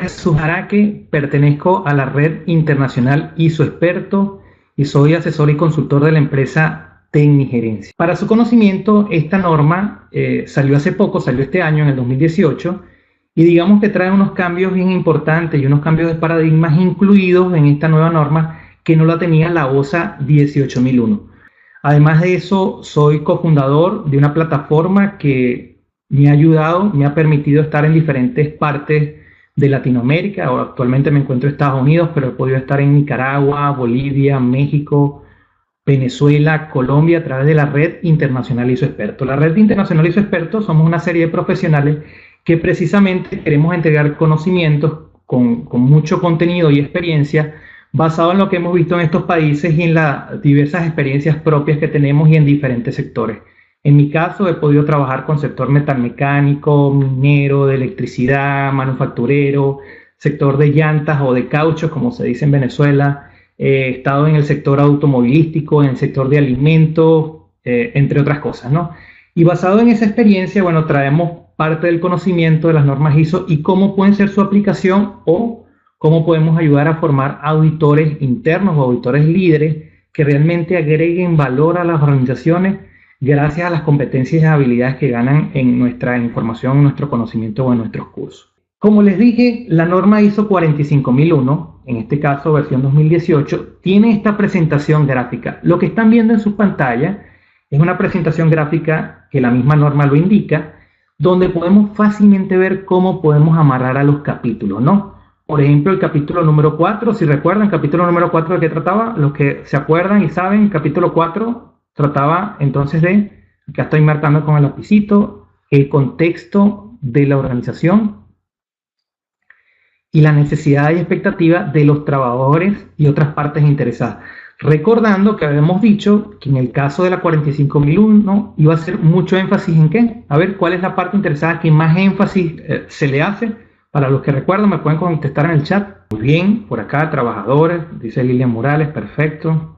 Jesús Araque, pertenezco a la red internacional ISO Experto y soy asesor y consultor de la empresa Tecnigerencia. Para su conocimiento, esta norma salió hace poco, salió este año, en el 2018, y digamos que trae unos cambios bien importantes y unos cambios de paradigmas incluidos en esta nueva norma que no la tenía la OSA 18001. Además de eso, soy cofundador de una plataforma que me ha ayudado, me ha permitido estar en diferentes partes de Latinoamérica. Ahora, actualmente me encuentro en Estados Unidos, pero he podido estar en Nicaragua, Bolivia, México, Venezuela, Colombia, a través de la Red Internacional ISO Experto. La Red Internacional ISO Experto somos una serie de profesionales que precisamente queremos entregar conocimientos con mucho contenido y experiencia basado en lo que hemos visto en estos países y en las diversas experiencias propias que tenemos y en diferentes sectores. En mi caso, he podido trabajar con sector metalmecánico, minero, de electricidad, manufacturero, sector de llantas o de cauchos, como se dice en Venezuela. He estado en el sector automovilístico, en el sector de alimentos, entre otras cosas, ¿no? Y basado en esa experiencia, bueno, traemos parte del conocimiento de las normas ISO y cómo pueden ser su aplicación o cómo podemos ayudar a formar auditores internos o auditores líderes que realmente agreguen valor a las organizaciones gracias a las competencias y habilidades que ganan en nuestra información, en nuestro conocimiento o en nuestros cursos. Como les dije, la norma ISO 45001, en este caso versión 2018, tiene esta presentación gráfica. Lo que están viendo en su pantalla es una presentación gráfica que la misma norma lo indica, donde podemos fácilmente ver cómo podemos amarrar a los capítulos, ¿no? Por ejemplo, el capítulo número 4, si recuerdan, capítulo número 4 de qué trataba, los que se acuerdan y saben, capítulo 4 trataba entonces de, acá estoy marcando con el lapicito, el contexto de la organización y la necesidad y expectativa de los trabajadores y otras partes interesadas. Recordando que habíamos dicho que en el caso de la 45001 iba a hacer mucho énfasis en qué. A ver, ¿cuál es la parte interesada que más énfasis se le hace? Para los que recuerdan, me pueden contestar en el chat. Muy bien, por acá, trabajadores, dice Lilian Morales, perfecto.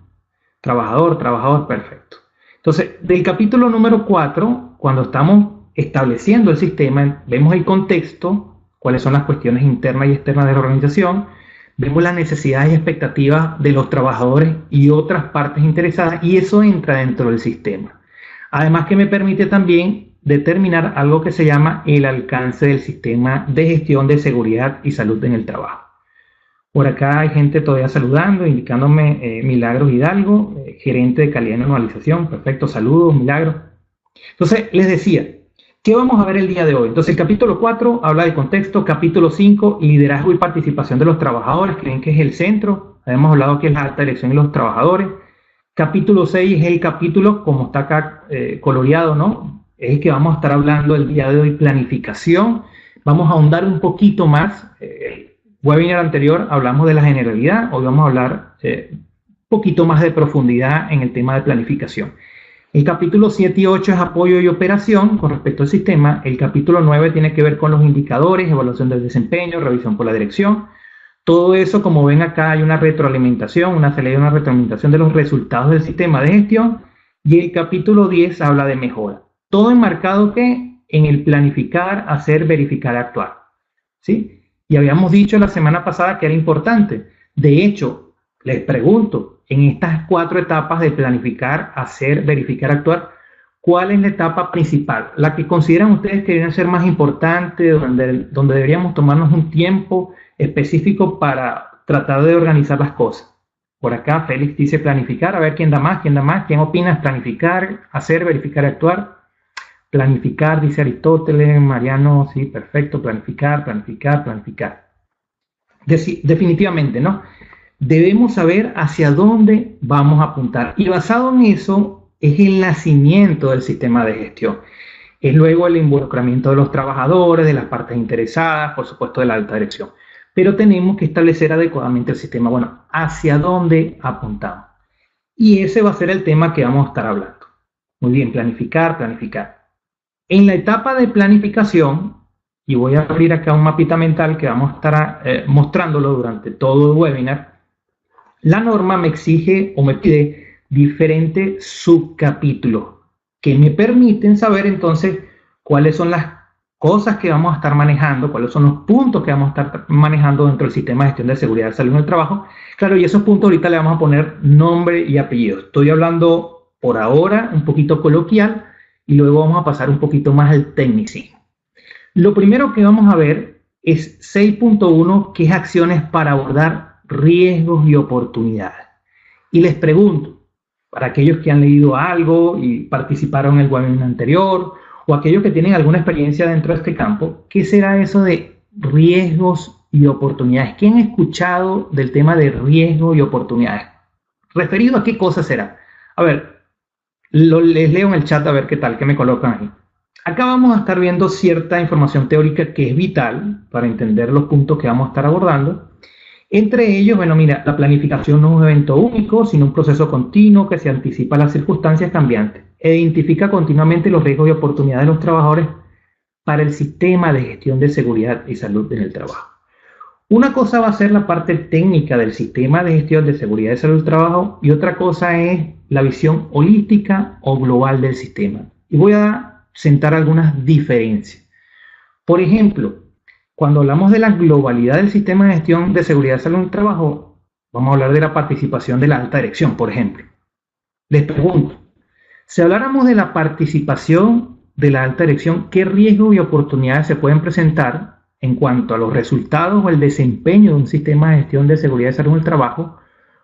Trabajador, perfecto. Entonces, del capítulo número 4, cuando estamos estableciendo el sistema, vemos el contexto, cuáles son las cuestiones internas y externas de la organización, vemos las necesidades y expectativas de los trabajadores y otras partes interesadas, y eso entra dentro del sistema. Además que me permite también determinar algo que se llama el alcance del sistema de gestión de seguridad y salud en el trabajo. Por acá hay gente todavía saludando, indicándome Milagros Hidalgo, gerente de calidad y normalización. Perfecto, saludos, Milagros. Entonces, les decía, ¿qué vamos a ver el día de hoy? Entonces, el capítulo 4 habla de contexto, capítulo 5, liderazgo y participación de los trabajadores, que ven que es el centro. Habíamos hablado que es la alta dirección y los trabajadores. Capítulo 6 es el capítulo, como está acá coloreado, ¿no? Es el que vamos a estar hablando el día de hoy, planificación. Vamos a ahondar un poquito más. Webinar anterior hablamos de la generalidad, hoy vamos a hablar un poquito más de profundidad en el tema de planificación. El capítulo 7 y 8 es apoyo y operación con respecto al sistema. El capítulo 9 tiene que ver con los indicadores, evaluación del desempeño, revisión por la dirección. Todo eso, como ven acá, hay una retroalimentación, una retroalimentación de los resultados del sistema de gestión. Y el capítulo 10 habla de mejora. Todo enmarcado que en el planificar, hacer, verificar, actuar. ¿Sí? Y habíamos dicho la semana pasada que era importante. De hecho, les pregunto, en estas 4 etapas de planificar, hacer, verificar, actuar, ¿cuál es la etapa principal? La que consideran ustedes que debería ser más importante, donde deberíamos tomarnos un tiempo específico para tratar de organizar las cosas. Por acá Félix dice planificar, a ver quién da más, quién opina, planificar, hacer, verificar, actuar. Planificar, dice Aristóteles, Mariano, sí, perfecto, planificar. Definitivamente, ¿no? Debemos saber hacia dónde vamos a apuntar. Y basado en eso es el nacimiento del sistema de gestión. Es luego el involucramiento de los trabajadores, de las partes interesadas, por supuesto de la alta dirección. Pero tenemos que establecer adecuadamente el sistema. Bueno, hacia dónde apuntamos. Y ese va a ser el tema que vamos a estar hablando. Muy bien, planificar. En la etapa de planificación, y voy a abrir acá un mapita mental que vamos a estar mostrándolo durante todo el webinar, la norma me exige o me pide diferentes subcapítulos que me permiten saber entonces cuáles son las cosas que vamos a estar manejando, cuáles son los puntos que vamos a estar manejando dentro del sistema de gestión de seguridad de salud en el trabajo. Claro, y esos puntos ahorita le vamos a poner nombre y apellido. Estoy hablando por ahora un poquito coloquial y luego vamos a pasar un poquito más al tecnicismo. Lo primero que vamos a ver es 6.1, que es acciones para abordar riesgos y oportunidades. Y les pregunto, para aquellos que han leído algo y participaron en el webinar anterior, o aquellos que tienen alguna experiencia dentro de este campo, ¿qué será eso de riesgos y oportunidades? ¿Quién ha escuchado del tema de riesgos y oportunidades? ¿Referido a qué cosa será? A ver, les leo en el chat a ver qué tal, qué me colocan ahí. Acá vamos a estar viendo cierta información teórica que es vital para entender los puntos que vamos a estar abordando. Entre ellos, bueno, mira, la planificación no es un evento único, sino un proceso continuo que se anticipa a las circunstancias cambiantes e identifica continuamente los riesgos y oportunidades de los trabajadores para el sistema de gestión de seguridad y salud en el trabajo. Una cosa va a ser la parte técnica del sistema de gestión de seguridad y salud del trabajo y otra cosa es la visión holística o global del sistema. Y voy a sentar algunas diferencias. Por ejemplo, cuando hablamos de la globalidad del sistema de gestión de seguridad y salud en el trabajo, vamos a hablar de la participación de la alta dirección, por ejemplo. Les pregunto, si habláramos de la participación de la alta dirección, ¿qué riesgos y oportunidades se pueden presentar en cuanto a los resultados o el desempeño de un sistema de gestión de seguridad y salud en el trabajo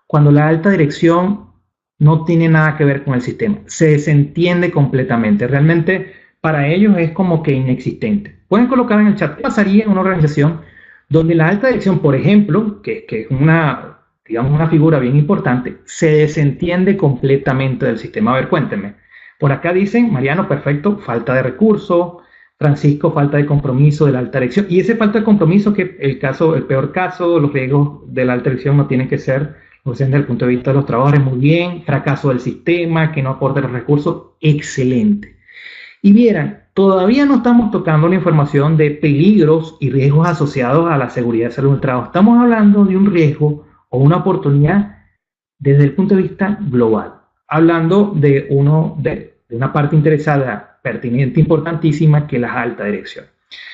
cuando la alta dirección no tiene nada que ver con el sistema? Se desentiende completamente. Realmente para ellos es como que inexistente. Pueden colocar en el chat qué pasaría en una organización donde la alta dirección, por ejemplo, que es una, digamos, una figura bien importante, se desentiende completamente del sistema. A ver, cuéntenme. Por acá dicen, Mariano, perfecto, falta de recursos. Francisco, falta de compromiso de la alta dirección. Y ese falta de compromiso, que el peor caso, los riesgos de la alta dirección no tienen que ser, o sea, desde el punto de vista de los trabajadores, muy bien. Fracaso del sistema, que no aporte los recursos, excelente. Y vieran, todavía no estamos tocando la información de peligros y riesgos asociados a la seguridad de salud del trabajo. Estamos hablando de un riesgo o una oportunidad desde el punto de vista global. Hablando de una parte interesada, pertinente, importantísima, que es la alta dirección.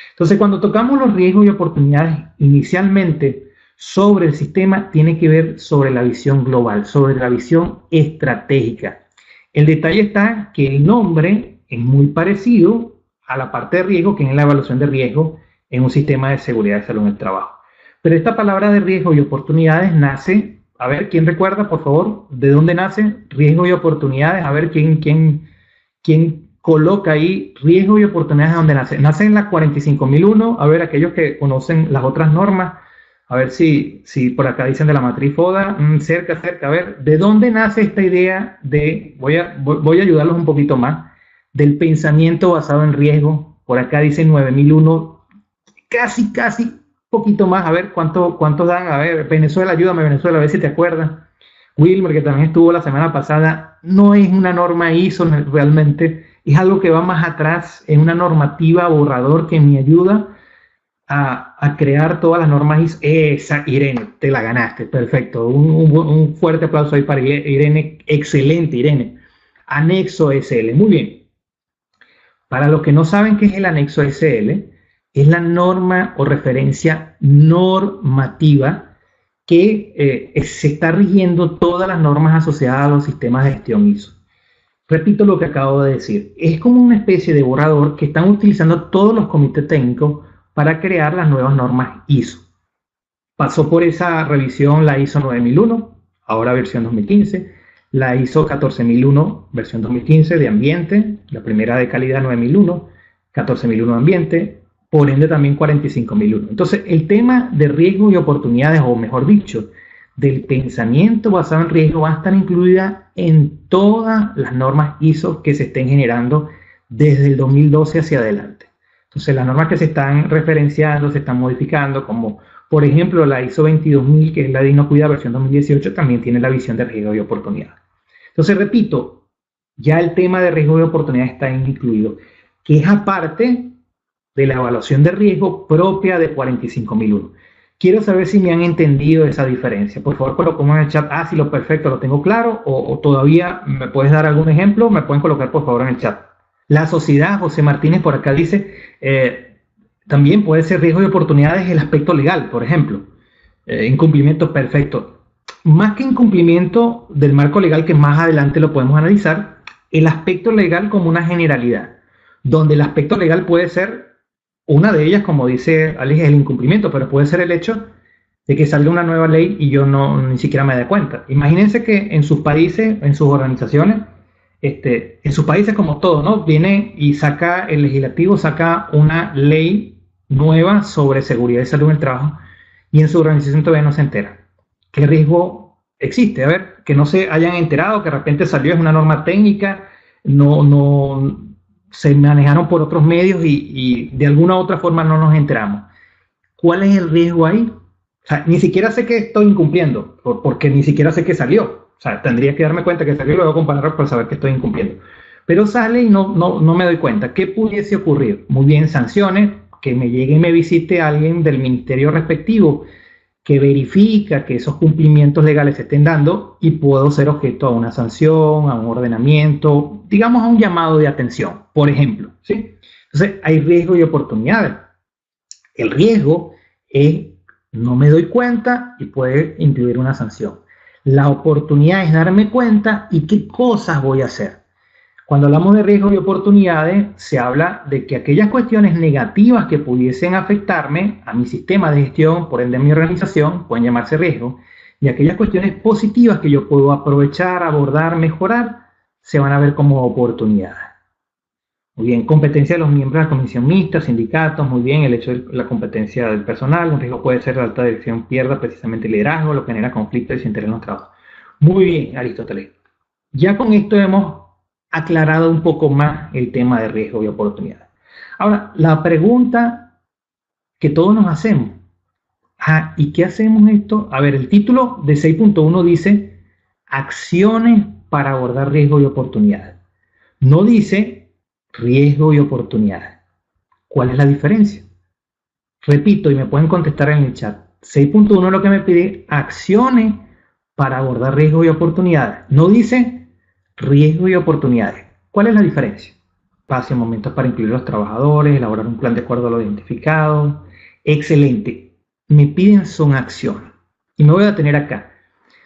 Entonces, cuando tocamos los riesgos y oportunidades inicialmente sobre el sistema, tiene que ver sobre la visión global, sobre la visión estratégica. El detalle está que el nombre es muy parecido a la parte de riesgo, que es la evaluación de riesgo en un sistema de seguridad y salud en el trabajo. Pero esta palabra de riesgo y oportunidades nace, a ver, ¿quién recuerda, por favor, de dónde nace riesgo y oportunidades? A ver, ¿quién coloca ahí riesgo y oportunidades de dónde nace? Nace en la 45001, a ver, aquellos que conocen las otras normas, a ver si por acá dicen de la matriz FODA, cerca, a ver, ¿de dónde nace esta idea de, voy a ayudarlos un poquito más, del pensamiento basado en riesgo? Por acá dicen 9001, casi, poquito más, a ver, ¿cuántos dan? A ver, Venezuela, ayúdame Venezuela, a ver si te acuerdas. Wilmer, que también estuvo la semana pasada, no es una norma ISO realmente, es algo que va más atrás, es una normativa borrador que me ayuda a crear todas las normas ISO. Esa, Irene, te la ganaste, perfecto. Un fuerte aplauso ahí para Irene, excelente Irene. Anexo SL, muy bien. Para los que no saben qué es el anexo SL, es la norma o referencia normativa que se está rigiendo todas las normas asociadas a los sistemas de gestión ISO. Repito lo que acabo de decir, es como una especie de borrador que están utilizando todos los comités técnicos para crear las nuevas normas ISO. Pasó por esa revisión la ISO 9001, ahora versión 2015, la ISO 14001, versión 2015 de ambiente, la primera de calidad 9001, 14001 de ambiente, por ende también 45001. Entonces, el tema de riesgos y oportunidades, o mejor dicho, del pensamiento basado en riesgo, va a estar incluida en todas las normas ISO que se estén generando desde el 2012 hacia adelante. Entonces, las normas que se están referenciando, se están modificando, como por ejemplo la ISO 22000, que es la de inocuidad versión 2018, también tiene la visión de riesgo y oportunidad. Entonces, repito, ya el tema de riesgo y oportunidad está incluido, que es aparte de la evaluación de riesgo propia de 45001. Quiero saber si me han entendido esa diferencia. Por favor, lo pongan en el chat. Sí, lo perfecto, lo tengo claro. O todavía me puedes dar algún ejemplo. Me pueden colocar, por favor, en el chat. La sociedad, José Martínez, por acá dice, También puede ser riesgo y oportunidades el aspecto legal, por ejemplo. Incumplimiento perfecto. Más que incumplimiento del marco legal, que más adelante lo podemos analizar, el aspecto legal como una generalidad, donde el aspecto legal puede ser una de ellas, como dice Alex, el incumplimiento, pero puede ser el hecho de que salga una nueva ley y yo ni siquiera me dé cuenta. Imagínense que en sus países, en sus organizaciones, en sus países como todo, ¿no? Viene y el legislativo saca una ley nueva sobre seguridad y salud en el trabajo y en su organización todavía no se entera. ¿Qué riesgo existe? A ver, que no se hayan enterado, que de repente salió, es una norma técnica, no se manejaron por otros medios y de alguna u otra forma no nos enteramos. ¿Cuál es el riesgo ahí? O sea, ni siquiera sé que estoy incumpliendo, porque ni siquiera sé que salió. O sea, tendría que darme cuenta que salió y luego compararlo para saber que estoy incumpliendo. Pero sale y no me doy cuenta. ¿Qué pudiese ocurrir? Muy bien, sanciones, que me llegue y me visite alguien del ministerio respectivo que verifica que esos cumplimientos legales se estén dando y puedo ser objeto a una sanción, a un ordenamiento, digamos a un llamado de atención, por ejemplo, ¿sí? Entonces, hay riesgo y oportunidades. El riesgo es no me doy cuenta y puede incluir una sanción. La oportunidad es darme cuenta y qué cosas voy a hacer. Cuando hablamos de riesgos y oportunidades, se habla de que aquellas cuestiones negativas que pudiesen afectarme a mi sistema de gestión, por ende a mi organización, pueden llamarse riesgo, y aquellas cuestiones positivas que yo puedo aprovechar, abordar, mejorar, se van a ver como oportunidades. Muy bien, competencia de los miembros de la comisión mixta, sindicatos, muy bien, el hecho de la competencia del personal, un riesgo puede ser que la alta dirección pierda precisamente el liderazgo, lo que genera conflicto y desinterés en los trabajos. Muy bien, Aristóteles. Ya con esto hemos aclarado un poco más el tema de riesgo y oportunidad. Ahora, la pregunta que todos nos hacemos, ¿y qué hacemos esto? A ver, el título de 6.1 dice acciones para abordar riesgo y oportunidades. No dice riesgo y oportunidades. ¿Cuál es la diferencia? Repito, y me pueden contestar en el chat. 6.1 lo que me pide acciones para abordar riesgo y oportunidades. No dice riesgo y oportunidades. ¿Cuál es la diferencia? Espacio y momentos para incluir a los trabajadores, elaborar un plan de acuerdo a lo identificado. Excelente. Me piden son acciones. Y me voy a detener acá.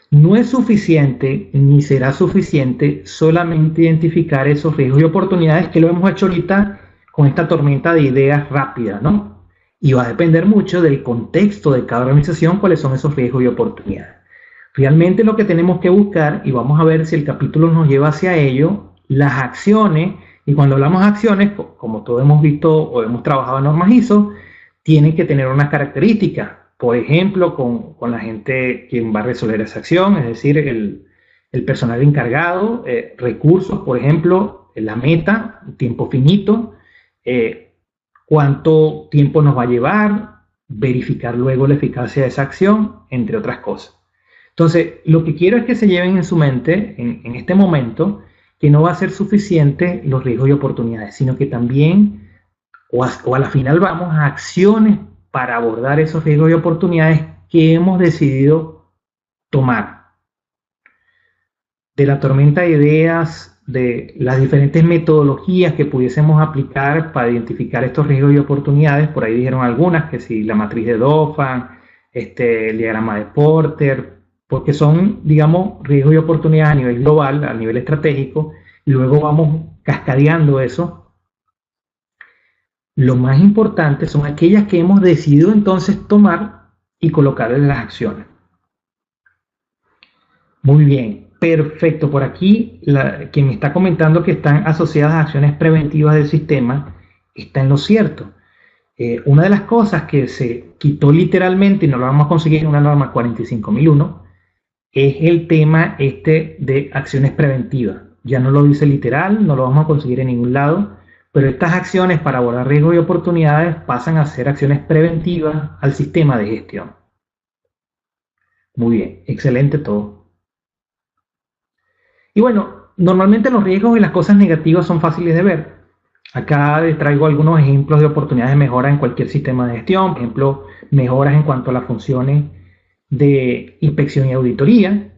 No es suficiente, ni será suficiente, solamente identificar esos riesgos y oportunidades que lo hemos hecho ahorita con esta tormenta de ideas rápida, ¿no? Y va a depender mucho del contexto de cada organización, cuáles son esos riesgos y oportunidades. Realmente lo que tenemos que buscar, y vamos a ver si el capítulo nos lleva hacia ello, las acciones, y cuando hablamos de acciones, como todos hemos visto o hemos trabajado en normas ISO, tienen que tener unas características. Por ejemplo, con la gente quien va a resolver esa acción, es decir, el personal encargado, recursos, por ejemplo, la meta, tiempo finito, cuánto tiempo nos va a llevar, verificar luego la eficacia de esa acción, entre otras cosas. Entonces, lo que quiero es que se lleven en su mente, en este momento, que no va a ser suficiente los riesgos y oportunidades, sino que también, o a la final vamos a acciones para abordar esos riesgos y oportunidades que hemos decidido tomar. De la tormenta de ideas, de las diferentes metodologías que pudiésemos aplicar para identificar estos riesgos y oportunidades, por ahí dijeron algunas, que si la matriz de Dauphin, el diagrama de Porter, porque son, digamos, riesgos y oportunidades a nivel global, a nivel estratégico, y luego vamos cascadeando eso. Lo más importante son aquellas que hemos decidido entonces tomar y colocar en las acciones. Muy bien, perfecto. Por aquí, quien me está comentando que están asociadas a acciones preventivas del sistema, está en lo cierto. Una de las cosas que se quitó literalmente, y no lo vamos a conseguir en una norma 45001, es el tema de acciones preventivas. Ya no lo dice literal, no lo vamos a conseguir en ningún lado, pero estas acciones para abordar riesgos y oportunidades pasan a ser acciones preventivas al sistema de gestión. Muy bien, excelente todo. Y bueno, normalmente los riesgos y las cosas negativas son fáciles de ver. Acá les traigo algunos ejemplos de oportunidades de mejora en cualquier sistema de gestión. Por ejemplo, mejoras en cuanto a las funciones de inspección y auditoría.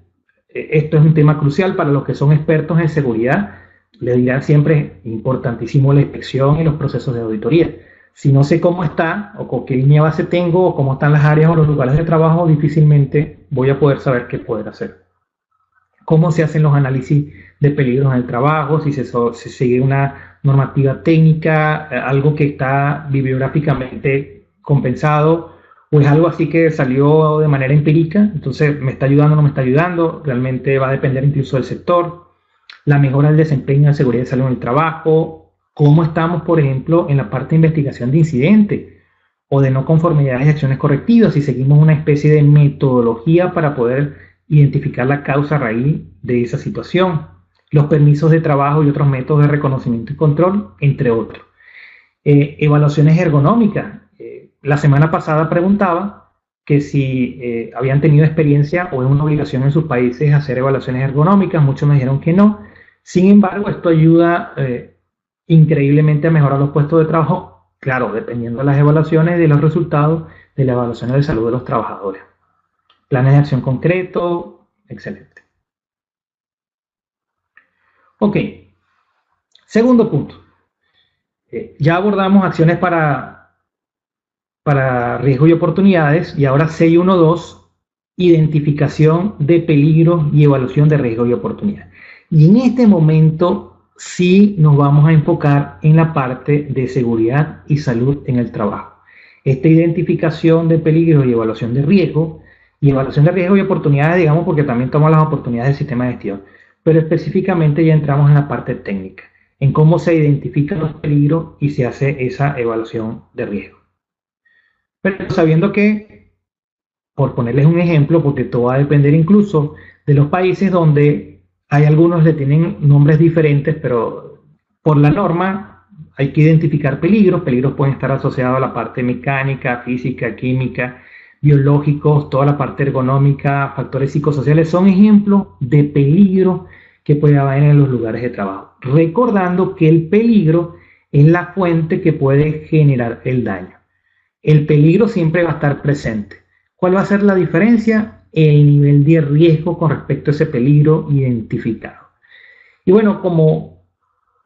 Esto es un tema crucial para los que son expertos en seguridad. Le dirán siempre importantísimo la inspección y los procesos de auditoría. Si no sé cómo está, o con qué línea base tengo, o cómo están las áreas o los lugares de trabajo, difícilmente voy a poder saber qué poder hacer. Cómo se hacen los análisis de peligros en el trabajo, si se sigue una normativa técnica, algo que está bibliográficamente compensado, o es algo así que salió de manera empírica, entonces me está ayudando o no me está ayudando, realmente va a depender incluso del sector, la mejora del desempeño de seguridad y salud en el trabajo, cómo estamos, por ejemplo, en la parte de investigación de incidentes o de no conformidades y acciones correctivas, si seguimos una especie de metodología para poder identificar la causa raíz de esa situación, los permisos de trabajo y otros métodos de reconocimiento y control, entre otros. Evaluaciones ergonómicas. La semana pasada preguntaba que si habían tenido experiencia o es una obligación en sus países hacer evaluaciones ergonómicas, muchos me dijeron que no. Sin embargo, esto ayuda increíblemente a mejorar los puestos de trabajo, claro, dependiendo de las evaluaciones y de los resultados de la evaluación de salud de los trabajadores. Planes de acción concretos, excelente. Ok, segundo punto. Ya abordamos acciones para riesgos y oportunidades, y ahora 6.1.2, identificación de peligros y evaluación de riesgos y oportunidades. Y en este momento sí nos vamos a enfocar en la parte de seguridad y salud en el trabajo. Esta identificación de peligros y evaluación de riesgo y oportunidades, digamos, porque también toma las oportunidades del sistema de gestión, pero específicamente ya entramos en la parte técnica, en cómo se identifican los peligros y se hace esa evaluación de riesgo. Pero sabiendo que, por ponerles un ejemplo, porque todo va a depender incluso de los países donde hay algunos que tienen nombres diferentes, pero por la norma hay que identificar peligros. Peligros pueden estar asociados a la parte mecánica, física, química, biológicos, toda la parte ergonómica, factores psicosociales, son ejemplos de peligro que puede haber en los lugares de trabajo. Recordando que el peligro es la fuente que puede generar el daño. El peligro siempre va a estar presente. ¿Cuál va a ser la diferencia? El nivel de riesgo con respecto a ese peligro identificado. Y bueno, como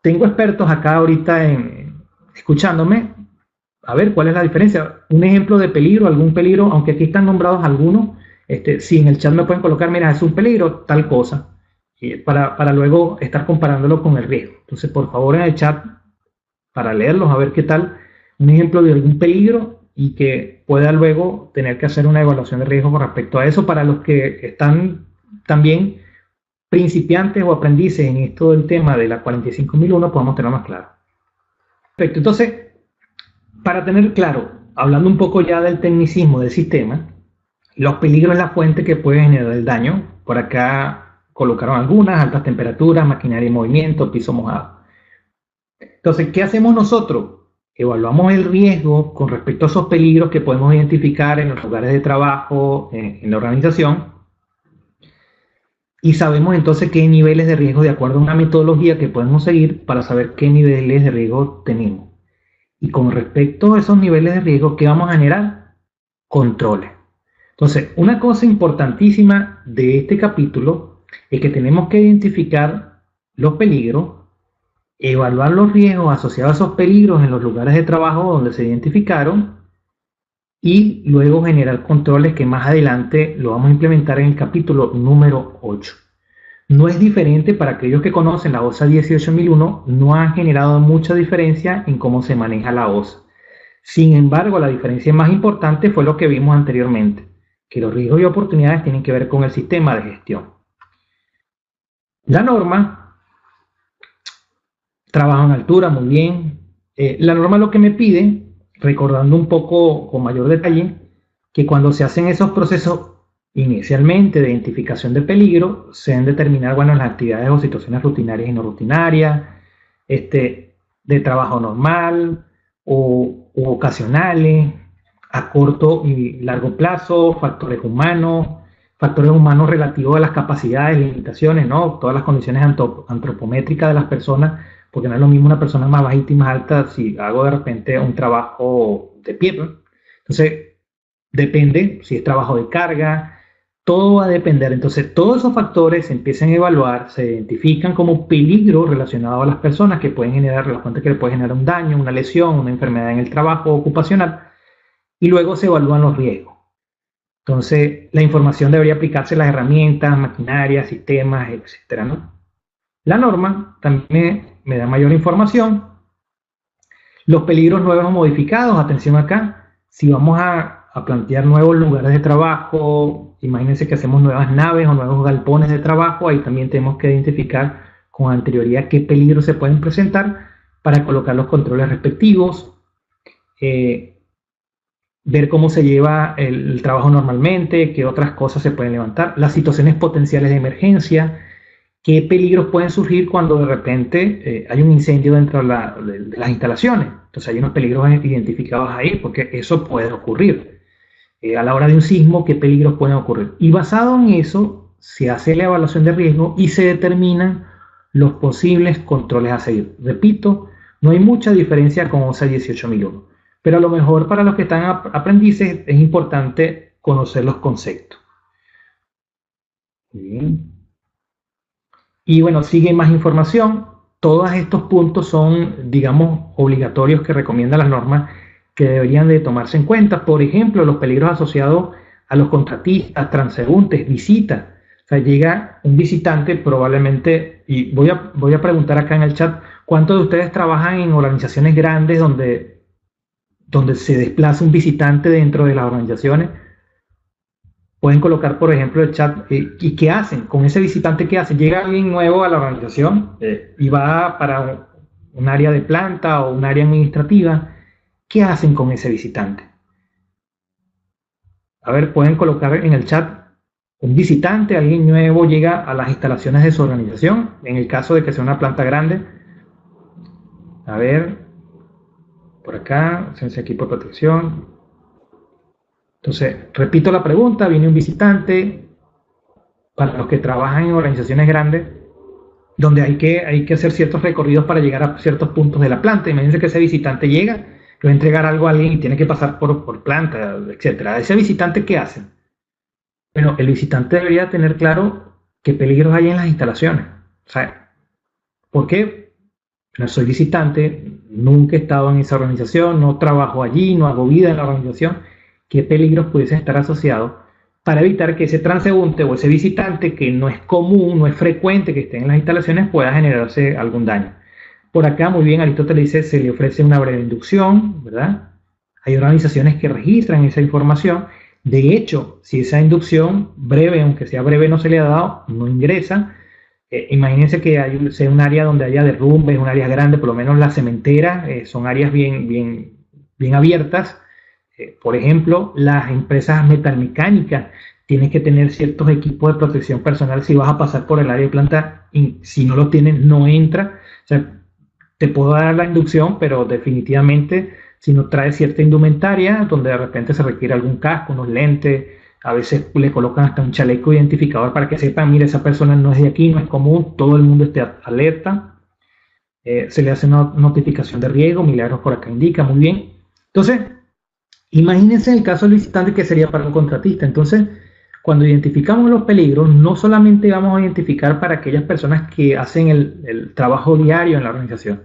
tengo expertos acá ahorita escuchándome, a ver, ¿cuál es la diferencia? Un ejemplo de peligro, algún peligro, aunque aquí están nombrados algunos, si en el chat me pueden colocar, mira, es un peligro, tal cosa, para luego estar comparándolo con el riesgo. Entonces, por favor, en el chat, para leerlos, a ver qué tal, un ejemplo de algún peligro y que pueda luego tener que hacer una evaluación de riesgo con respecto a eso. Para los que están también principiantes o aprendices en esto del tema de la 45001, podemos tenerlo más claro. Perfecto, entonces, para tener claro, hablando un poco ya del tecnicismo del sistema, los peligros es la fuente que puede generar el daño. Por acá colocaron algunas: altas temperaturas, maquinaria en movimiento, piso mojado. Entonces, ¿qué hacemos nosotros? Evaluamos el riesgo con respecto a esos peligros que podemos identificar en los lugares de trabajo, en la organización, y sabemos entonces qué niveles de riesgo, de acuerdo a una metodología que podemos seguir para saber qué niveles de riesgo tenemos. Y con respecto a esos niveles de riesgo, ¿qué vamos a generar? Controles. Entonces, una cosa importantísima de este capítulo es que tenemos que identificar los peligros, evaluar los riesgos asociados a esos peligros en los lugares de trabajo donde se identificaron, y luego generar controles que más adelante lo vamos a implementar en el capítulo número 8. No es diferente para aquellos que conocen la OSA 18001, no ha generado mucha diferencia en cómo se maneja la OSA. Sin embargo, la diferencia más importante fue lo que vimos anteriormente, que los riesgos y oportunidades tienen que ver con el sistema de gestión. La norma, trabajo en altura, muy bien. La norma lo que me pide, recordando un poco con mayor detalle, que cuando se hacen esos procesos inicialmente de identificación de peligro, se deben determinar, bueno, las actividades o situaciones rutinarias y no rutinarias, de trabajo normal o ocasionales, a corto y largo plazo, factores humanos relativos a las capacidades, limitaciones, ¿no? Todas las condiciones antropométricas de las personas, porque no es lo mismo una persona más bajita y más alta si hago de repente un trabajo de pie, ¿no? Entonces, depende si es trabajo de carga, todo va a depender. Entonces, todos esos factores se empiezan a evaluar, se identifican como peligros relacionados a las personas que pueden generar, la fuente que le puede generar un daño, una lesión, una enfermedad en el trabajo ocupacional, y luego se evalúan los riesgos. Entonces, la información debería aplicarse a las herramientas, maquinarias, sistemas, etcétera, ¿no? La norma también me da mayor información. Los peligros nuevos o modificados, atención acá, si vamos a plantear nuevos lugares de trabajo, imagínense que hacemos nuevas naves o nuevos galpones de trabajo, ahí también tenemos que identificar con anterioridad qué peligros se pueden presentar para colocar los controles respectivos, ver cómo se lleva el trabajo normalmente, qué otras cosas se pueden levantar, las situaciones potenciales de emergencia, qué peligros pueden surgir cuando de repente hay un incendio dentro de las instalaciones. Entonces hay unos peligros identificados ahí porque eso puede ocurrir. A la hora de un sismo, qué peligros pueden ocurrir. Y basado en eso, se hace la evaluación de riesgo y se determinan los posibles controles a seguir. Repito, no hay mucha diferencia con OSA 18001, pero a lo mejor para los que están aprendices es importante conocer los conceptos. Bien. Y bueno, sigue más información. Todos estos puntos son, digamos, obligatorios que recomiendan las normas que deberían de tomarse en cuenta. Por ejemplo, los peligros asociados a los contratistas, transeúntes, visitas. O sea, llega un visitante probablemente, y voy a preguntar acá en el chat, ¿cuántos de ustedes trabajan en organizaciones grandes donde se desplaza un visitante dentro de las organizaciones? Pueden colocar, por ejemplo, el chat, ¿y qué hacen con ese visitante? ¿Qué hacen? Llega alguien nuevo a la organización y va para un área de planta o un área administrativa. ¿Qué hacen con ese visitante? A ver, pueden colocar en el chat un visitante, alguien nuevo llega a las instalaciones de su organización, en el caso de que sea una planta grande. A ver, por acá, ausencia de equipo de protección. Entonces, repito la pregunta, viene un visitante, para los que trabajan en organizaciones grandes, donde hay que hacer ciertos recorridos para llegar a ciertos puntos de la planta. Imagínense que ese visitante llega, que va a entregar algo a alguien y tiene que pasar por planta, etcétera. ¿Ese visitante qué hace? Bueno, el visitante debería tener claro qué peligros hay en las instalaciones. O sea, ¿por qué? No soy visitante, nunca he estado en esa organización, no trabajo allí, no hago vida en la organización. ¿Qué peligros pudiesen estar asociados para evitar que ese transeúnte o ese visitante que no es común, no es frecuente que esté en las instalaciones pueda generarse algún daño? Por acá, muy bien, Aristóteles dice, se le ofrece una breve inducción, ¿verdad? Hay organizaciones que registran esa información. De hecho, si esa inducción breve, aunque sea breve, no se le ha dado, no ingresa. Imagínense que sea un área donde haya derrumbes, un área grande, por lo menos la cementera, son áreas bien abiertas. Por ejemplo, las empresas metalmecánicas tienen que tener ciertos equipos de protección personal si vas a pasar por el área de planta, y si no lo tienen, no entra. O sea, te puedo dar la inducción, pero definitivamente si no trae cierta indumentaria, donde de repente se requiere algún casco, unos lentes, a veces le colocan hasta un chaleco identificador para que sepan, mire, esa persona no es de aquí, no es común, todo el mundo esté alerta. Se le hace una notificación de riesgo, Milagros por acá indica, muy bien. Entonces, imagínense el caso del visitante que sería para un contratista. Entonces, cuando identificamos los peligros, no solamente vamos a identificar para aquellas personas que hacen el trabajo diario en la organización,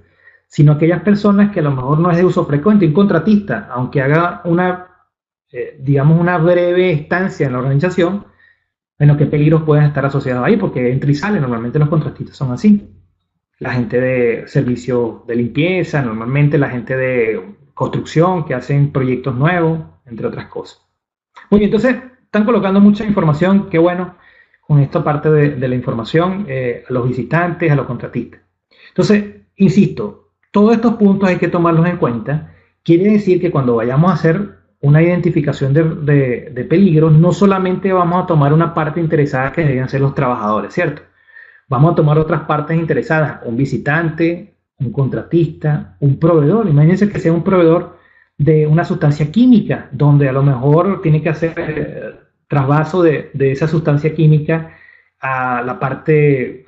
sino aquellas personas que a lo mejor no es de uso frecuente, un contratista, aunque haga digamos, una breve estancia en la organización, bueno, qué peligros pueden estar asociados ahí, porque entra y sale, normalmente los contratistas son así. La gente de servicio de limpieza, normalmente la gente de construcción que hacen proyectos nuevos, entre otras cosas. Muy bien, entonces están colocando mucha información, qué bueno, con esta parte de la información a los visitantes, a los contratistas. Entonces, insisto, todos estos puntos hay que tomarlos en cuenta. Quiere decir que cuando vayamos a hacer una identificación de peligros, no solamente vamos a tomar una parte interesada que deben ser los trabajadores, ¿cierto? Vamos a tomar otras partes interesadas, un visitante, un contratista, un proveedor. Imagínense que sea un proveedor de una sustancia química, donde a lo mejor tiene que hacer trasvaso de esa sustancia química a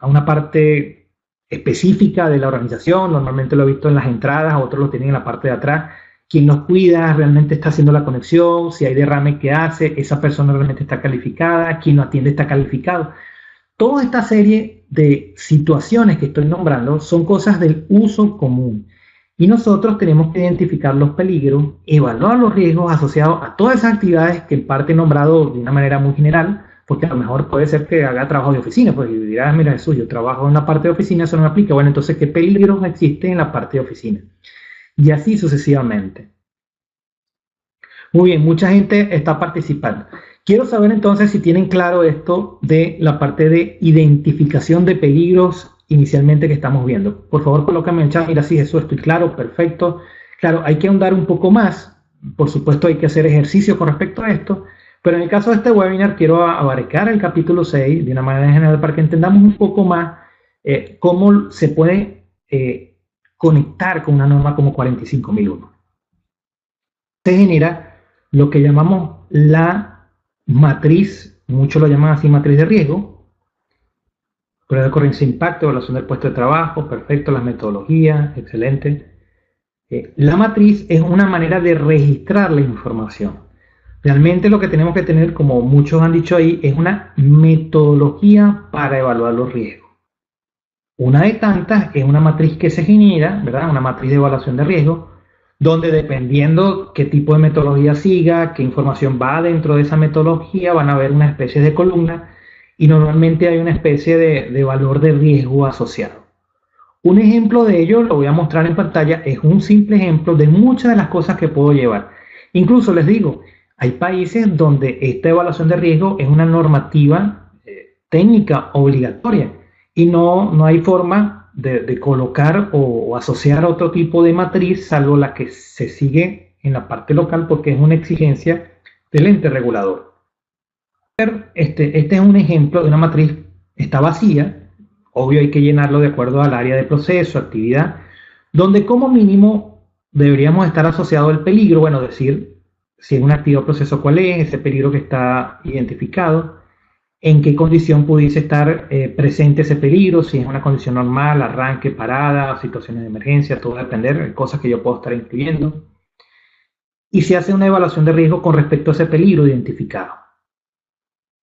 una parte específica de la organización. Normalmente lo he visto en las entradas, otros lo tienen en la parte de atrás. quién los cuida, realmente está haciendo la conexión, si hay derrame, qué hace, esa persona realmente está calificada, quién lo atiende está calificado. Toda esta serie de situaciones que estoy nombrando son cosas del uso común. Y nosotros tenemos que identificar los peligros, evaluar los riesgos asociados a todas esas actividades que en parte he nombrado de una manera muy general, porque a lo mejor puede ser que haga trabajo de oficina, pues y dirás, mira Jesús, yo trabajo en la parte de oficina, eso no me aplica. Bueno, entonces, ¿qué peligros existen en la parte de oficina? Y así sucesivamente. Muy bien, mucha gente está participando. Quiero saber entonces si tienen claro esto de la parte de identificación de peligros inicialmente que estamos viendo. Por favor, colócame en el chat, mira, sí, eso estoy claro, perfecto. Claro, hay que ahondar un poco más. Por supuesto, hay que hacer ejercicio con respecto a esto. Pero en el caso de este webinar, quiero abarcar el capítulo 6 de una manera general para que entendamos un poco más cómo se puede conectar con una norma como 45001. Se genera lo que llamamos la matriz, muchos lo llaman así matriz de riesgo, prueba de ocurrencia de impacto, evaluación del puesto de trabajo, perfecto, las metodologías, excelente. La matriz es una manera de registrar la información. Realmente lo que tenemos que tener, como muchos han dicho ahí, es una metodología para evaluar los riesgos. Una de tantas es una matriz que se genera, ¿verdad? Una matriz de evaluación de riesgo, donde dependiendo qué tipo de metodología siga, qué información va dentro de esa metodología, van a haber una especie de columna y normalmente hay una especie de valor de riesgo asociado. Un ejemplo de ello, lo voy a mostrar en pantalla, es un simple ejemplo de muchas de las cosas que puedo llevar. Incluso les digo, hay países donde esta evaluación de riesgo es una normativa técnica obligatoria y no hay forma de colocar o asociar otro tipo de matriz salvo la que se sigue en la parte local porque es una exigencia del ente regulador. Este es un ejemplo de una matriz, está vacía, obvio hay que llenarlo de acuerdo al área de proceso, actividad, donde como mínimo deberíamos estar asociado al peligro, bueno, decir si es una actividad o proceso cuál es, ese peligro que está identificado, en qué condición pudiese estar presente ese peligro, si es una condición normal, arranque, parada, situaciones de emergencia, todo va a depender de cosas que yo puedo estar incluyendo. Y se hace una evaluación de riesgo con respecto a ese peligro identificado.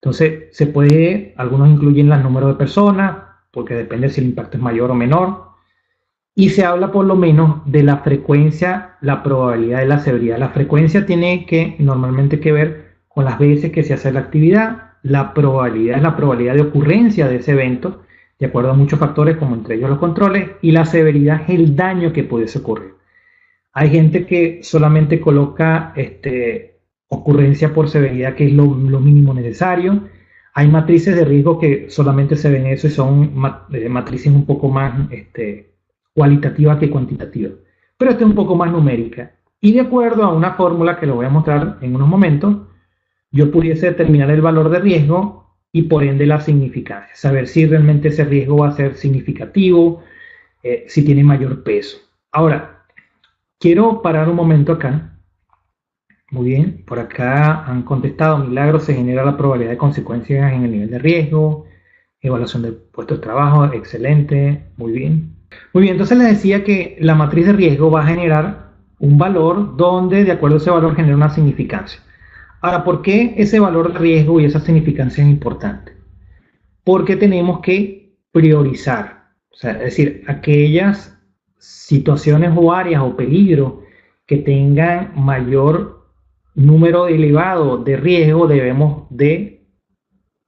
Entonces, se puede, algunos incluyen los números de personas, porque depende si el impacto es mayor o menor, y se habla por lo menos de la frecuencia, la probabilidad de la severidad. La frecuencia tiene normalmente que ver con las veces que se hace la actividad. La probabilidad es la probabilidad de ocurrencia de ese evento, de acuerdo a muchos factores, como entre ellos los controles, y la severidad es el daño que pudiese ocurrir. Hay gente que solamente coloca ocurrencia por severidad, que es lo mínimo necesario. Hay matrices de riesgo que solamente se ven eso y son matrices un poco más cualitativas que cuantitativas. Pero esta es un poco más numérica. Y de acuerdo a una fórmula que lo voy a mostrar en unos momentos, yo pudiese determinar el valor de riesgo y por ende la significancia. Saber si realmente ese riesgo va a ser significativo, si tiene mayor peso. Ahora, quiero parar un momento acá. Muy bien, por acá han contestado, milagro, se genera la probabilidad de consecuencias en el nivel de riesgo, evaluación del puesto de trabajo, excelente, muy bien. Muy bien, entonces les decía que la matriz de riesgo va a generar un valor donde de acuerdo a ese valor genera una significancia. Ahora, ¿por qué ese valor de riesgo y esa significancia es importante? Porque tenemos que priorizar, o sea, es decir, aquellas situaciones o áreas o peligros que tengan mayor número elevado de riesgo, debemos de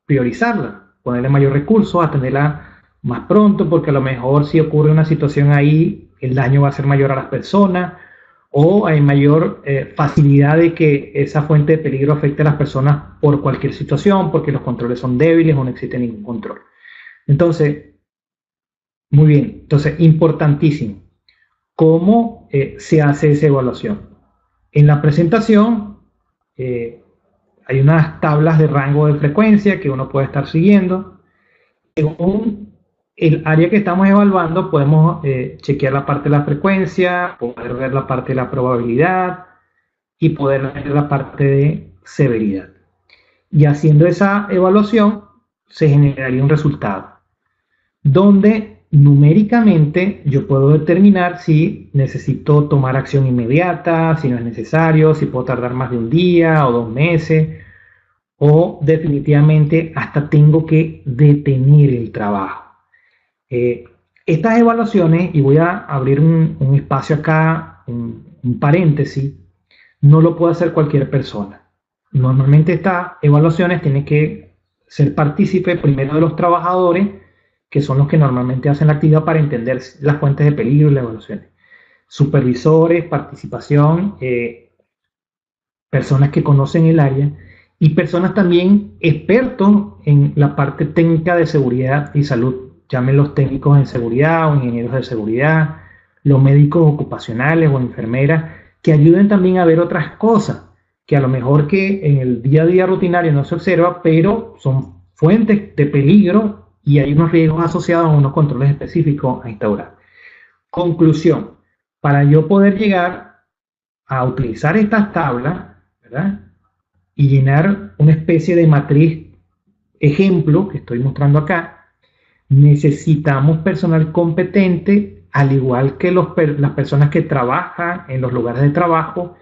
priorizarla, ponerle mayor recursos, atenderla más pronto, porque a lo mejor si ocurre una situación ahí, el daño va a ser mayor a las personas, o hay mayor facilidad de que esa fuente de peligro afecte a las personas por cualquier situación, porque los controles son débiles o no existe ningún control. Entonces, muy bien, entonces, importantísimo. ¿Cómo se hace esa evaluación? En la presentación hay unas tablas de rango de frecuencia que uno puede estar siguiendo. Según el área que estamos evaluando, podemos chequear la parte de la frecuencia, poder ver la parte de la probabilidad y poder ver la parte de severidad. Y haciendo esa evaluación, se generaría un resultado, donde numéricamente yo puedo determinar si necesito tomar acción inmediata, si no es necesario, si puedo tardar más de un día o 2 meses, o definitivamente hasta tengo que detener el trabajo. Eh, Estas evaluaciones, y voy a abrir un espacio acá, un paréntesis, no lo puede hacer cualquier persona. Normalmente estas evaluaciones tienen que ser partícipe primero de los trabajadores, que son los que normalmente hacen la actividad para entender las fuentes de peligro y las evaluaciones. Supervisores, participación, personas que conocen el área y personas también expertos en la parte técnica de seguridad y salud. Llamen los técnicos en seguridad o ingenieros de seguridad, los médicos ocupacionales o enfermeras, que ayuden también a ver otras cosas que a lo mejor que en el día a día rutinario no se observa, pero son fuentes de peligro y hay unos riesgos asociados a unos controles específicos a instaurar. Conclusión, para yo poder llegar a utilizar estas tablas, ¿verdad? Y llenar una especie de matriz ejemplo que estoy mostrando acá, necesitamos personal competente, al igual que las personas que trabajan en los lugares de trabajo,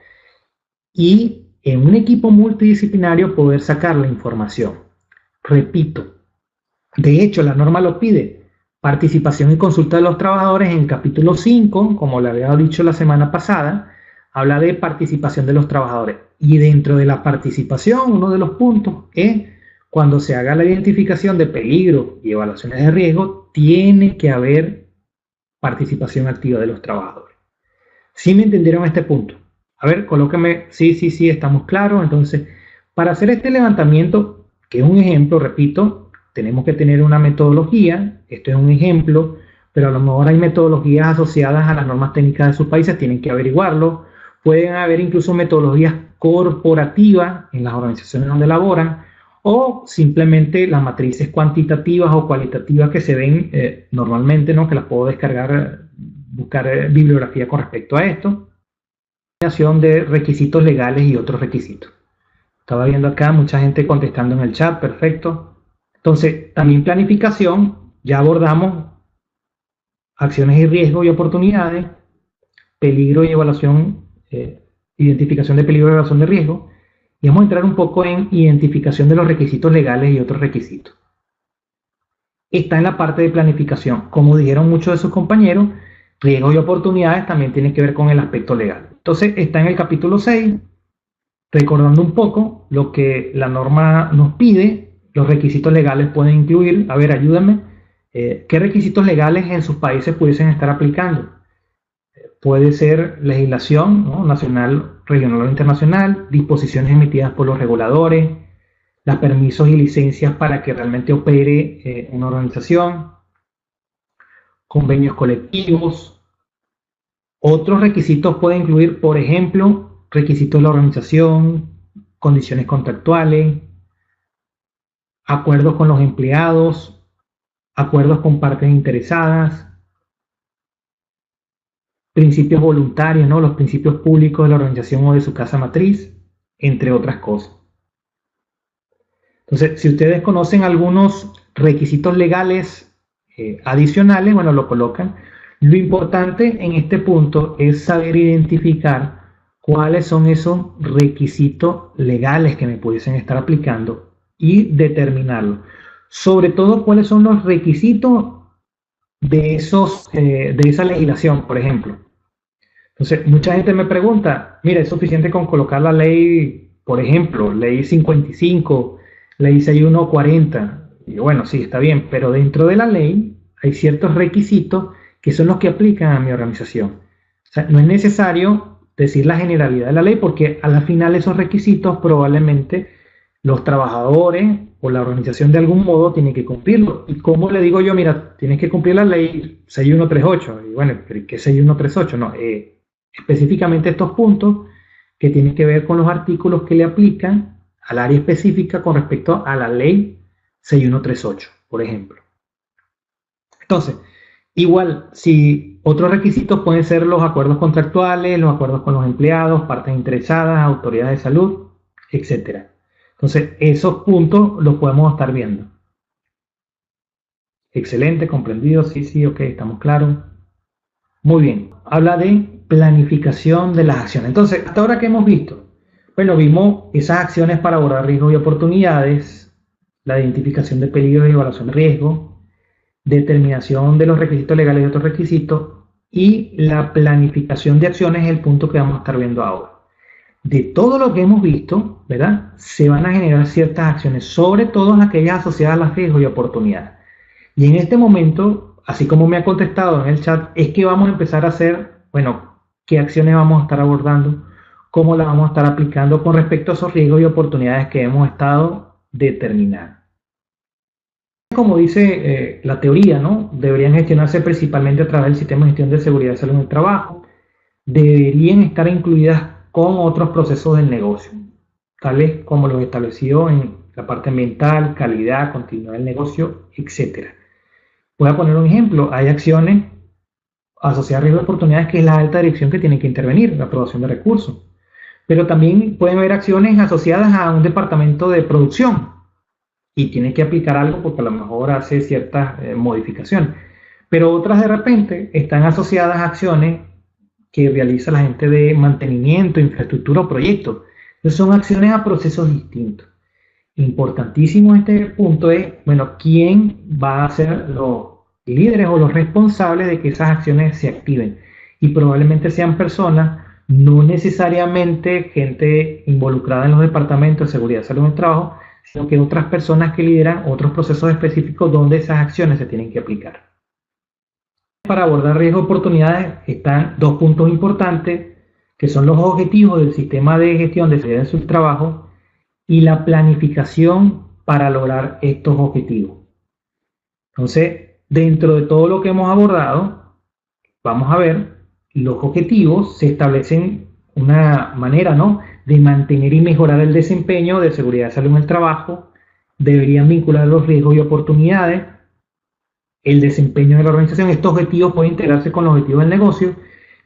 y en un equipo multidisciplinario poder sacar la información. Repito, de hecho la norma lo pide, participación y consulta de los trabajadores en capítulo 5, como le había dicho la semana pasada, habla de participación de los trabajadores. Y dentro de la participación, uno de los puntos es cuando se haga la identificación de peligro y evaluaciones de riesgo, tiene que haber participación activa de los trabajadores. ¿Sí me entendieron este punto? A ver, colóqueme, sí, estamos claros. Entonces, para hacer este levantamiento, que es un ejemplo, repito, tenemos que tener una metodología. Esto es un ejemplo, pero a lo mejor hay metodologías asociadas a las normas técnicas de sus países, tienen que averiguarlo. Pueden haber incluso metodologías corporativas en las organizaciones donde laboran, o simplemente las matrices cuantitativas o cualitativas que se ven normalmente, ¿no? Que las puedo descargar, buscar bibliografía con respecto a esto. De requisitos legales y otros requisitos. Estaba viendo acá mucha gente contestando en el chat, perfecto. Entonces, también planificación, ya abordamos acciones y riesgos y oportunidades, peligro y evaluación, identificación de peligro y evaluación de riesgo, y vamos a entrar un poco en identificación de los requisitos legales y otros requisitos. Está en la parte de planificación. Como dijeron muchos de sus compañeros, riesgos y oportunidades también tienen que ver con el aspecto legal. Entonces está en el capítulo 6, recordando un poco lo que la norma nos pide. Los requisitos legales pueden incluir, a ver, ayúdenme, ¿qué requisitos legales en sus países pudiesen estar aplicando? Puede ser legislación, ¿no? Nacional, regional o internacional, disposiciones emitidas por los reguladores, los permisos y licencias para que realmente opere una organización, convenios colectivos. Otros requisitos pueden incluir, por ejemplo, requisitos de la organización, condiciones contractuales, acuerdos con los empleados, acuerdos con partes interesadas, principios voluntarios, ¿no? Los principios públicos de la organización o de su casa matriz, entre otras cosas. Entonces, si ustedes conocen algunos requisitos legales adicionales, bueno, lo colocan. Lo importante en este punto es saber identificar cuáles son esos requisitos legales que me pudiesen estar aplicando y determinarlo. Sobre todo, cuáles son los requisitos de esa legislación, por ejemplo. Entonces, mucha gente me pregunta, mira, ¿es suficiente con colocar la ley, por ejemplo, ley 55, ley 6140? Y bueno, sí, está bien, pero dentro de la ley hay ciertos requisitos que son los que aplican a mi organización. O sea, no es necesario decir la generalidad de la ley porque a la final esos requisitos probablemente los trabajadores o la organización de algún modo tienen que cumplirlo. ¿Y cómo le digo yo? Mira, tienes que cumplir la ley 6138. Y bueno, ¿qué es 6138? No, específicamente estos puntos que tienen que ver con los artículos que le aplican al área específica con respecto a la ley 6138, por ejemplo. Entonces, igual, si otros requisitos pueden ser los acuerdos contractuales, los acuerdos con los empleados, partes interesadas, autoridades de salud, etc. Entonces, esos puntos los podemos estar viendo. Excelente, comprendido. Sí, sí, ok, estamos claros. Muy bien. Habla de planificación de las acciones. Entonces, hasta ahora, ¿qué hemos visto? Bueno, vimos esas acciones para abordar riesgos y oportunidades, la identificación de peligros y evaluación de riesgo, determinación de los requisitos legales y otros requisitos, y la planificación de acciones es el punto que vamos a estar viendo ahora. De todo lo que hemos visto, ¿verdad? Se van a generar ciertas acciones, sobre todo aquellas asociadas a los riesgos y oportunidades. Y en este momento, así como me ha contestado en el chat, es que vamos a empezar a hacer, bueno, qué acciones vamos a estar abordando, cómo las vamos a estar aplicando con respecto a esos riesgos y oportunidades que hemos estado determinando. Como dice la teoría, ¿no? Deberían gestionarse principalmente a través del sistema de gestión de seguridad y salud en el trabajo. Deberían estar incluidas con otros procesos del negocio, tales como los establecidos en la parte ambiental, calidad, continuidad del negocio, etcétera. Voy a poner un ejemplo. Hay acciones asociadas a riesgos de oportunidades que es la alta dirección que tiene que intervenir, la aprobación de recursos. Pero también pueden haber acciones asociadas a un departamento de producción y tiene que aplicar algo porque a lo mejor hace ciertas modificaciones. Pero otras de repente están asociadas a acciones que realiza la gente de mantenimiento, infraestructura o proyectos. Entonces son acciones a procesos distintos. Importantísimo este punto es, bueno, quién va a ser los líderes o los responsables de que esas acciones se activen. Y probablemente sean personas, no necesariamente gente involucrada en los departamentos de seguridad y salud en el trabajo, sino que otras personas que lideran otros procesos específicos donde esas acciones se tienen que aplicar. Para abordar riesgos y oportunidades están dos puntos importantes, que son los objetivos del sistema de gestión de seguridad en su trabajo y la planificación para lograr estos objetivos. Entonces, dentro de todo lo que hemos abordado, vamos a ver, los objetivos se establecen una manera, ¿no?, de mantener y mejorar el desempeño de seguridad y salud en el trabajo, deberían vincular los riesgos y oportunidades, el desempeño de la organización. Estos objetivos pueden integrarse con los objetivos del negocio.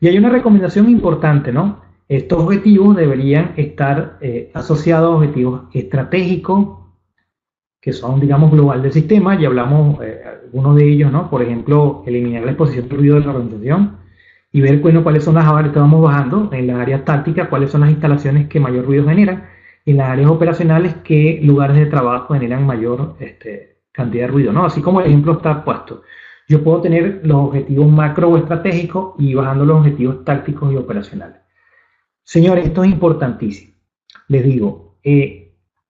Y hay una recomendación importante, ¿no? Estos objetivos deberían estar asociados a objetivos estratégicos, que son, digamos, global del sistema. Ya hablamos algunos de ellos, ¿no? Por ejemplo, eliminar la exposición de ruido de la organización y ver, bueno, cuáles son las áreas que vamos bajando. En las áreas tácticas, cuáles son las instalaciones que mayor ruido generan. Y en las áreas operacionales, qué lugares de trabajo generan mayor cantidad de ruido, ¿no? Así como el ejemplo está puesto. Yo puedo tener los objetivos macro o estratégicos y bajando los objetivos tácticos y operacionales. Señores, esto es importantísimo. Les digo,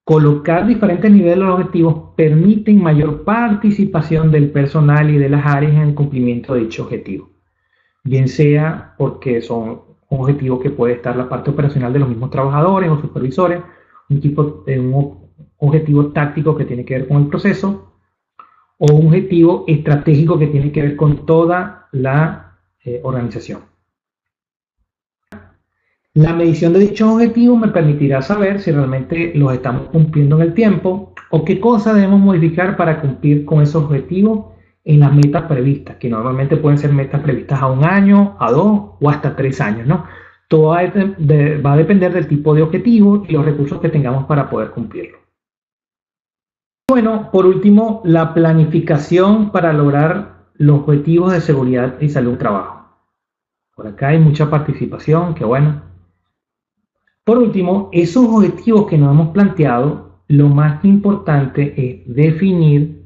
colocar diferentes niveles de los objetivos permiten mayor participación del personal y de las áreas en el cumplimiento de dicho objetivo. Bien sea porque son objetivos que puede estar la parte operacional de los mismos trabajadores o supervisores, un objetivo táctico que tiene que ver con el proceso, o un objetivo estratégico que tiene que ver con toda la organización. La medición de dichos objetivos me permitirá saber si realmente los estamos cumpliendo en el tiempo o qué cosas debemos modificar para cumplir con esos objetivos en las metas previstas, que normalmente pueden ser metas previstas a 1 año, a 2 o hasta 3 años, ¿no? Todo va a depender del tipo de objetivo y los recursos que tengamos para poder cumplirlo. Bueno, por último, la planificación para lograr los objetivos de seguridad y salud en trabajo. Por acá hay mucha participación, qué bueno. Por último, esos objetivos que nos hemos planteado, lo más importante es definir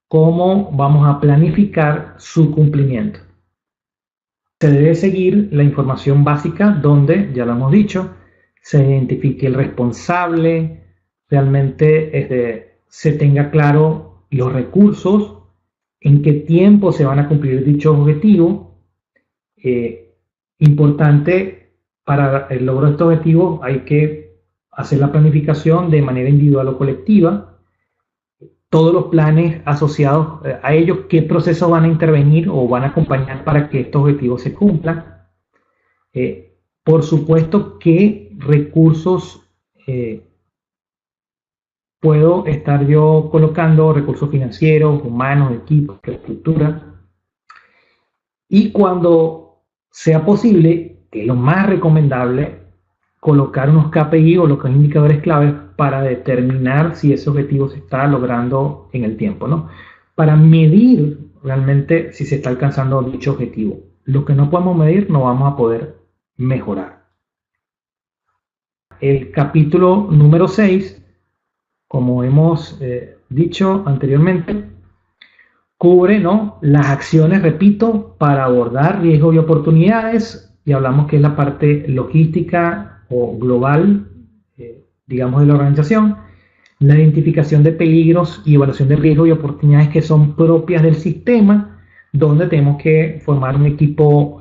cómo vamos a planificar su cumplimiento. Se debe seguir la información básica donde, ya lo hemos dicho, se identifique el responsable, realmente se tenga claro los recursos, en qué tiempo se van a cumplir dichos objetivos. Importante para el logro de estos objetivos hay que hacer la planificación de manera individual o colectiva. Todos los planes asociados a ellos, qué procesos van a intervenir o van a acompañar para que estos objetivos se cumplan. Por supuesto, qué recursos puedo estar yo colocando, recursos financieros, humanos, equipos, infraestructura. Y cuando sea posible, que es lo más recomendable, colocar unos KPI o los indicadores claves para determinar si ese objetivo se está logrando en el tiempo, ¿no? para medir realmente si se está alcanzando dicho objetivo. Lo que no podemos medir no vamos a poder mejorar. El capítulo número 6, como hemos dicho anteriormente, cubre, ¿no?, las acciones, repito, para abordar riesgos y oportunidades, y hablamos que es la parte logística o global, digamos, de la organización, la identificación de peligros y evaluación de riesgos y oportunidades que son propias del sistema, donde tenemos que formar un equipo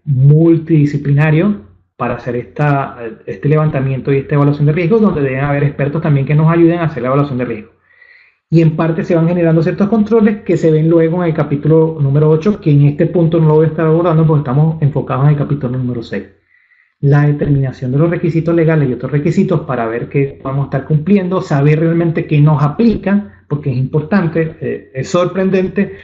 multidisciplinario para hacer este levantamiento y esta evaluación de riesgos, donde deben haber expertos también que nos ayuden a hacer la evaluación de riesgos. Y en parte se van generando ciertos controles que se ven luego en el capítulo número 8, que en este punto no lo voy a estar abordando porque estamos enfocados en el capítulo número 6. La determinación de los requisitos legales y otros requisitos para ver qué vamos a estar cumpliendo, saber realmente qué nos aplica, porque es importante, es sorprendente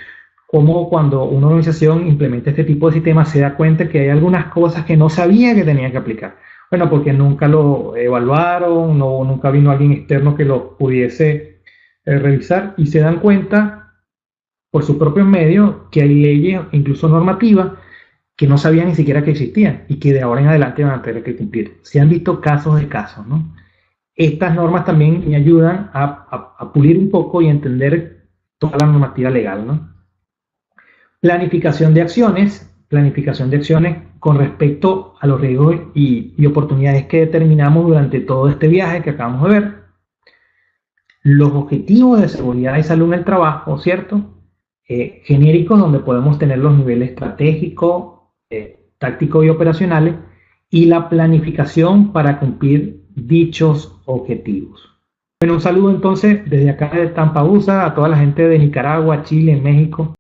cómo cuando una organización implementa este tipo de sistemas se da cuenta que hay algunas cosas que no sabía que tenía que aplicar. Bueno, porque nunca lo evaluaron, nunca vino alguien externo que lo pudiese revisar, y se dan cuenta por sus propios medios que hay leyes, incluso normativas, que no sabían ni siquiera que existían y que de ahora en adelante van a tener que cumplir. Se han visto casos de casos, ¿no? Estas normas también me ayudan a pulir un poco y entender toda la normativa legal, ¿no? Planificación de acciones con respecto a los riesgos y oportunidades que determinamos durante todo este viaje que acabamos de ver. Los objetivos de seguridad y salud en el trabajo, ¿cierto? Genéricos, donde podemos tener los niveles estratégico, tácticos y operacionales, y la planificación para cumplir dichos objetivos. Bueno, un saludo entonces desde acá de Tampa, USA, a toda la gente de Nicaragua, Chile, México,